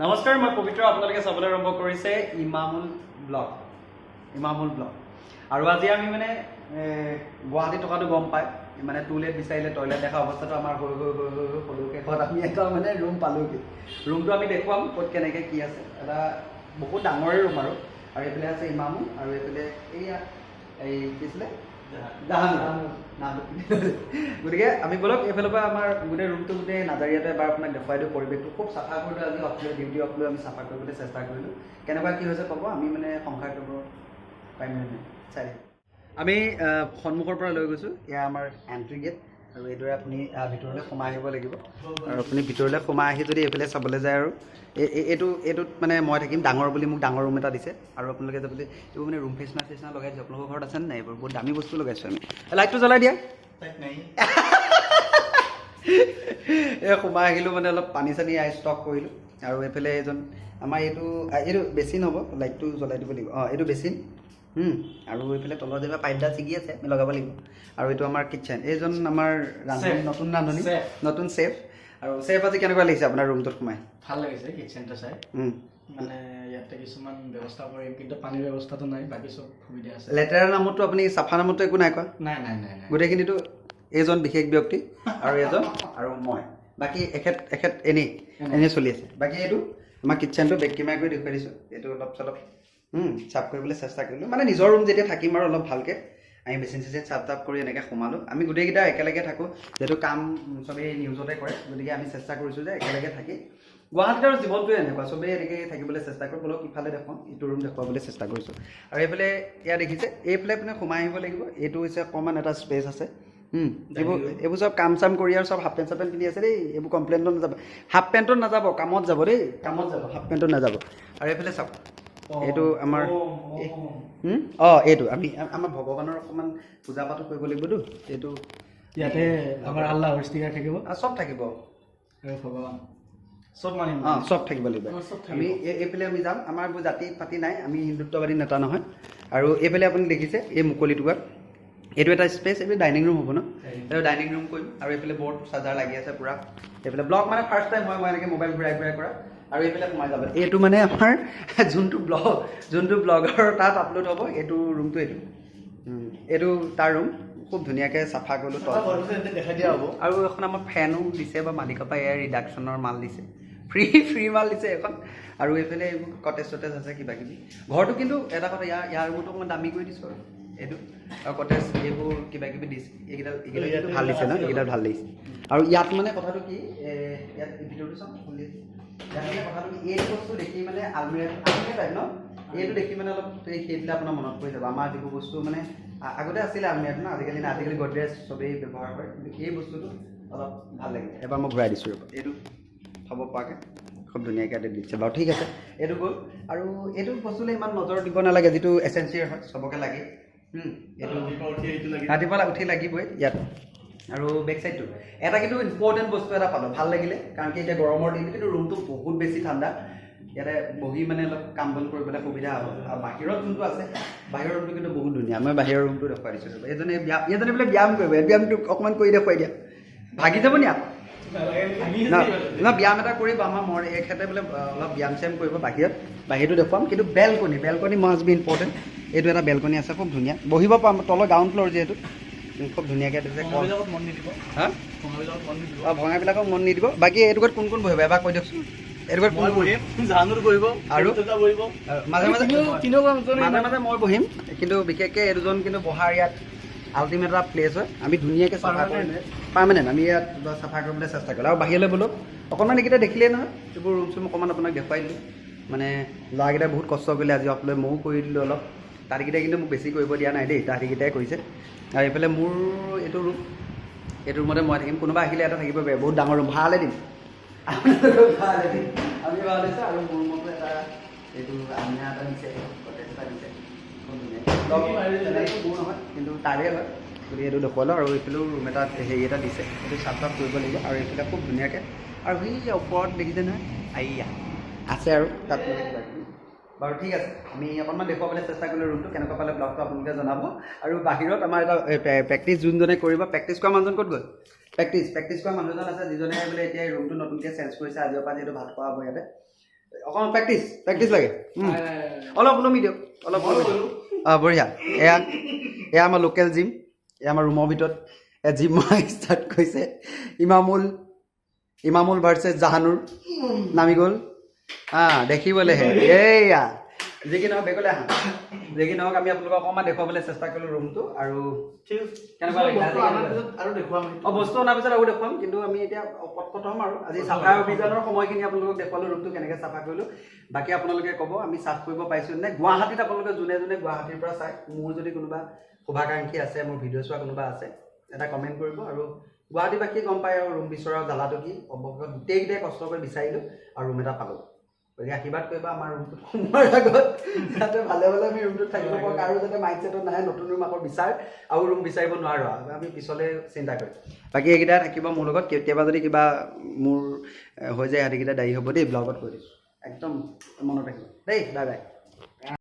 নমস্কাৰ, মই পবিত্ৰ। আপোনালোকে চাবলৈ আৰম্ভ কৰিছে ইমামুল ব্লগ। আৰু আজি আমি মানে গুৱাহাটীত থকাটো গম পায়, মানে টুলেট বিচাৰিলে টয়লেট দেখা অৱস্থাটো আমাৰ হৈ সৰুকৈ আমি এটা মানে ৰুম পালোঁগৈ। ৰুমটো আমি দেখুৱাম ক'ত কেনেকৈ কি আছে। এটা বহুত ডাঙৰেই ৰুম আৰু এইফালে আছে ইমামুল আৰু এইফালে এইয়া এই কি আছিলে গতিকে আমি বলক এইফালৰ পৰা আমাৰ গোটেই ৰুমটো গোটেই নাজাৰিয়াতে এবাৰ আপোনাক দেখুৱাই দিওঁ। পৰিৱেশটো খুব চাফা কৰিলোঁ। আজি অফলৈ ডিউটি অফলৈ আমি চাফা কৰিবলৈ চেষ্টা কৰিলোঁ। কেনেকুৱা কি হৈছে ক'ব, আমি মানে সংসাৰ কৰিব পাৰিম নে নাই চাই দিম। আমি সন্মুখৰ পৰা লৈ গৈছোঁ। এয়া আমাৰ এণ্ট্ৰি গেট আৰু এইদৰে আপুনি ভিতৰলৈ সোমাই আহিব লাগিব। আৰু আপুনি ভিতৰলৈ সোমাই আহি যদি এইফালে চাবলৈ যায় আৰু এইটোত মানে মই থাকিম। ডাঙৰ বুলি মোক ডাঙৰ ৰুম এটা দিছে আৰু আপোনালোকে যাবলৈ এইবোৰ মানে ৰুম ফ্ৰেছনাৰ লগাই দিছে। আপোনালোকৰ ঘৰত আছে নাই এইবোৰ? বহুত দামী বস্তু লগাইছোঁ আমি। লাইটটো জ্বলাই দিয়া। এই সোমাই আহিলোঁ মানে অলপ পানী চানী ষ্টক কৰিলোঁ। আৰু এইফালে এজন আমাৰ এইটো বেচিন হ'ব, লাইটটো জ্বলাই দিব লাগিব। এইটো বেচিন আৰু এইফালে তলৰ যেনিবা পাইপডাল ছিগি আছে, আমি লগাব লাগিব। আৰু এইটো আমাৰ কিটচেন। এইজন আমাৰ নতুন নতুন চেফ। আৰু চেফ আজি কেনেকুৱা লাগিছে আপোনাৰ ৰুমটোত সোমাই? ভাল লাগিছে কিটচেনটো চাই। মানে ইয়াতে কিছুমান ব্যৱস্থা কৰিম, কিন্তু পানীৰ ব্যৱস্থাটো নাই, বাকী চব সুবিধা আছে। লেতেৰা নামতো আপুনি চাফা নামতো একো নাই কোৱা? নাই। গোটেইখিনিতো এইজন বিশেষ ব্যক্তি আৰু এজন আৰু মই, বাকী এখেত এনেই চলি আছে। বাকী এইটো আমাৰ কিটচেনটো বেক কেমেৰা কৰি দেখুৱাই দিছোঁ। এইটো অলপ চলপ চাফ কৰিবলৈ চেষ্টা কৰিলোঁ। মানে নিজৰ ৰুম যেতিয়া থাকিম আৰু অলপ ভালকৈ আমি বেচিন চেচিন চাফ কৰি এনেকৈ সোমালোঁ। আমি গোটেইকেইটা একেলগে থাকোঁ, যিহেতু কাম চবেই নিউজতে কৰে। গতিকে আমি চেষ্টা কৰিছোঁ যে একেলগে থাকি গুৱাহাটীত আৰু জীৱনটোৱে এনেকুৱা, চবেই এনেকৈ থাকিবলৈ চেষ্টা কৰোঁ। বলক ইফালে দেখুৱাওঁ, ইটো ৰুম দেখুৱাবলৈ চেষ্টা কৰিছোঁ। আৰু এইফালে এয়া দেখিছে, এইফালে আপুনি সোমাই আহিব লাগিব। এইটো হৈছে অকণমান এটা স্পেচ আছে। এইবোৰ চব কাম চাম কৰি আৰু চব হাফ পেণ্ট পিন্ধি আছে দেই। এইবোৰ কমপ্লেইনটো নাযাব, হাফ পেণ্টত নাযাব, কামত যাব দেই, কামত যাব, হাফ পেণ্টত নাযাব। আৰু এইফালে চাওক, এইটো আমাৰ এইটো আমাৰ ভগৱানৰ অকণমান পূজা পাতো কৰিব লাগিবতো। এইটো ইয়াতে আমাৰ আল্লাহৰ ষ্টিকাৰ থাকিব, চব থাকিব, ভগৱান চব মানিম, চব থাকিব লাগিব। আমি এইফালে আমি যাম। আমাৰ এইবোৰ জাতি পাতি নাই, আমি হিন্দুত্ববাদী নেতা নহয়। আৰু এইফালে আপুনি দেখিছে এই মুকলি টুকুৰাত এইটো এটা স্পেচ, এইটো ডাইনিং ৰুম হ'ব ন? এইটো ডাইনিং ৰুম কৰিম। আৰু এইফালে বৰ্ড চাৰ্জাৰ লাগি আছে পূৰা। এইফালে ব্লগ মানে ফাৰ্ষ্ট টাইম মই এনেকৈ মোবাইল ঘূৰাই কৰা। আৰু এইফালে সোমাই যাব। এইটো মানে আমাৰ যোনটো ব্লগৰ তাত আপলোড হ'ব, এইটো ৰুমটো এইটো তাৰ ৰুম। খুব ধুনীয়াকৈ চাফা কৰিলোঁ, দেখাই দিয়া হ'ব। আৰু এখন আমাৰ ফেনো দিছে, বা মালিকৰ পৰা এয়াৰ ৰিডাকশ্যনৰ মাল দিছে, ফ্ৰী মাল দিছে এখন। আৰু এইফালে এইবোৰ কটেজ চটেজ আছে কিবা কিবি। ঘৰটো কিন্তু এটা কথা, ইয়াৰ ৰুমটো অকণমান দামী কৰি দিছোঁ আৰু এইটো। আৰু কটেজ এইবোৰ কিবা কিবি দিছে, এইকেইটা ভাল দিছে ন? এইকেইটা ভাল লাগিছে। আৰু ইয়াত মানে কথাটো কি, ইয়াত ভিতৰটো চাওঁ খুলি আছে। ইয়াত মানে কথাটো কি, এইটো বস্তু দেখি মানে আলমিৰা টাইপ ন? এইটো দেখি মানে অলপ সেইবিলাক আপোনাৰ মনত পৰি যাব। আমাৰ যিবোৰ বস্তু মানে আগতে আছিলে আলমিৰাটো ন, আজিকালি গডৰেজ চবেই ব্যৱহাৰ কৰে, কিন্তু এই বস্তুটো অলপ ভাল লাগিছে। এবাৰ মই ঘূৰাই দিছোঁ। এইটো থ'ব পৰাকৈ খুব ধুনীয়াকৈ দিছে বাৰু, ঠিক আছে। এইটো গ'ল। আৰু এইটো বস্তুলৈ ইমান নজৰ দিব নালাগে, যিটো এচেঞ্চিয়েল হয়, চবকে লাগে। এইটো ৰাতিপুৱা উঠি লাগিবই ইয়াত। আৰু বেক চাইডটো এটা কিন্তু ইম্পৰ্টেণ্ট বস্তু এটা পালোঁ, ভাল লাগিলে। কাৰণ কি এতিয়া গৰমৰ দিন, কিন্তু ৰুমটো বহুত বেছি ঠাণ্ডা। ইয়াতে বহি মানে অলপ কাম বন কৰিবলৈ সুবিধা হ'ব। আৰু বাহিৰত যোনটো আছে, বাহিৰৰ ৰুমটো কিন্তু বহুত ধুনীয়া। মই বাহিৰৰ ৰুমটো দেখুৱাই দিছোঁ। এইজনে বোলে ব্যায়াম কৰিব, ব্যায়ামটো অকণমান কৰি দেখুৱাই দিয়া। ভাগি যাব নি আকৌ? ব্যায়াম এটা কৰিব। আমাৰ এখেতে বোলে অলপ ব্যায়াম চ্যায়াম কৰিব বাহিৰটো দেখুৱাম। কিন্তু বেলকনি মাষ্ট বি ইম্পৰ্টেণ্ট। এইটো এটা বেলকনি আছে, খুব ধুনীয়া বহিব পাম। তলৰ গ্ৰাউণ্ড ফ্ল'ৰ যিহেতু খুব ধুনীয়াকৈ দিছে। ভঙাবিলাকক মন নিদিব। বাকী এইটোকত কোন বহিব এবাৰ কৈ দিয়কচোন। এইটোকত কোন বহিম? জানুৰ বহিব আৰু মাজে মাজে মই বহিম। কিন্তু বিশেষকৈ এই দুজন কিন্তু বহাৰ ইয়াত আল্টিমেট এটা প্লেচ হয়। আমি ধুনীয়াকৈ চাফা কৰিম, পাৰ্মানেণ্ট আমি ইয়াত চাফা কৰিবলৈ চেষ্টা কৰিলোঁ। আৰু বাহিৰলৈ বোলো অকণমান এইকেইটা দেখিলেই নহয়, এইবোৰ ৰুম চুম অকণমান আপোনাক দেখুৱাই দিলোঁ। মানে ল'ৰাকেইটাই বহুত কষ্ট কৰিলে আজি অফলৈ, ময়ো কৰি দিলোঁ অলপ। তাহাঁতিকেইটাই কিন্তু মোক বেছি কৰিব দিয়া নাই দেই, তাহাঁতিকেইটাই কৰিছে। আৰু এইফালে মোৰ এইটো ৰুমতে মই থাকিম। কোনোবা আহিলে এটা থাকিব পাৰে, বহুত ডাঙৰ ৰুম, ভাড়ালৈ দিম। আমি ভাড়া লৈছোঁ। আৰু মোৰ ৰুমতো এটা এইটো আমিনা এটা দিছে, কটেজ এটা দিছে। মোৰ নহয়, কিন্তু তাৰে হয়। গতিকে এইটো দেখুৱালোঁ। আৰু এইফালেও ৰুম এটা হেৰি এটা দিছে, সেইটো চাফ কৰিব লাগিব। আৰু এইফালে খুব ধুনীয়াকৈ। আৰু সেই ওপৰত দেখিছে নহয়, আছে আৰু তাত মানে কিবা কিবি। বাৰু ঠিক আছে, আমি অকণমান দেখুৱাবলৈ চেষ্টা কৰিলোঁ ৰুমটো। কেনেকুৱা পালে ব্লগটো আপোনালোকে জনাব। আৰু বাহিৰত আমাৰ এটা প্ৰেক্টিচ যোনজনে কৰিব, প্ৰেক্টিচ কৰা মানুহজন ক'ত গ'ল? প্ৰেক্টিচ কৰা মানুহজন আছে, যিজনে বোলে এতিয়া ৰুমটো নতুনকৈ চেঞ্জ কৰিছে। আজিৰ পৰা যিহেতু ভাত খোৱা হ'ব ইয়াতে, অকণ প্ৰেক্টিচ লাগে অলপ ওলমি দিয়ক অলপ বঢ়িয়া এয়া আমাৰ লোকেল জিম এয়া আমাৰ ৰুমৰ ভিতৰত জিম ষ্টাৰ্ট কৰিছে ইমামুল ভাৰ্চেছ জাহানুৰ নামি গ'ল দেখিবলৈহে এইয়া যি কি নহওক বেগলৈ আহা যি কি নহওক আমি আপোনালোকক অকণমান দেখুৱাবলৈ চেষ্টা কৰিলোঁ ৰুমটো আৰু কেনেকুৱা লাগিলে আৰু দেখুৱাম বস্তু অনাৰ পিছত আৰু দেখুৱাম কিন্তু আমি এতিয়া প্ৰথম আৰু আজি চাফা অভিযানৰ সময়খিনি আপোনালোকক দেখুৱালোঁ ৰুমটো কেনেকৈ চাফা কৰিলোঁ বাকী আপোনালোকে ক'ব আমি চাফ কৰিব পাৰিছোঁ নে গুৱাহাটীত আপোনালোকে যোনে গুৱাহাটীৰ পৰা চাই মোৰ যদি কোনোবা শুভাকাংক্ষী আছে মোৰ ভিডিঅ' চোৱা কোনোবা আছে এটা কমেণ্ট কৰিব আৰু গুৱাহাটীবাসীয়ে গম পায় আৰু ৰুম বিচৰা জ্বালাটো কি অৱশেষত গোটেইকেইটাই কষ্ট কৰি বিচাৰিলোঁ আৰু ৰুম এটা পালোঁ গতিকে আশীৰ্বাদ কৰিবা আমাৰ ৰুমটোত সোমোৱাৰ আগত যাতে ভালে আমি ৰুমটোত থাকিব পাৰোঁ আৰু যাতে মাইণ্ডছেটত নাহে নতুন ৰুম আকৌ আৰু ৰুম বিচাৰিব নোৱাৰোঁ আমি পিছলৈ চিন্তা কৰিম বাকী এইকেইটা থাকিব মোৰ লগত কেতিয়াবা যদি কিবা মোৰ হৈ যায় সিহঁতিকেইটা দায়ী হ'ব দেই ব্লগত কৈ দিছোঁ একদম মনত ৰাখিব দেই বাই বাই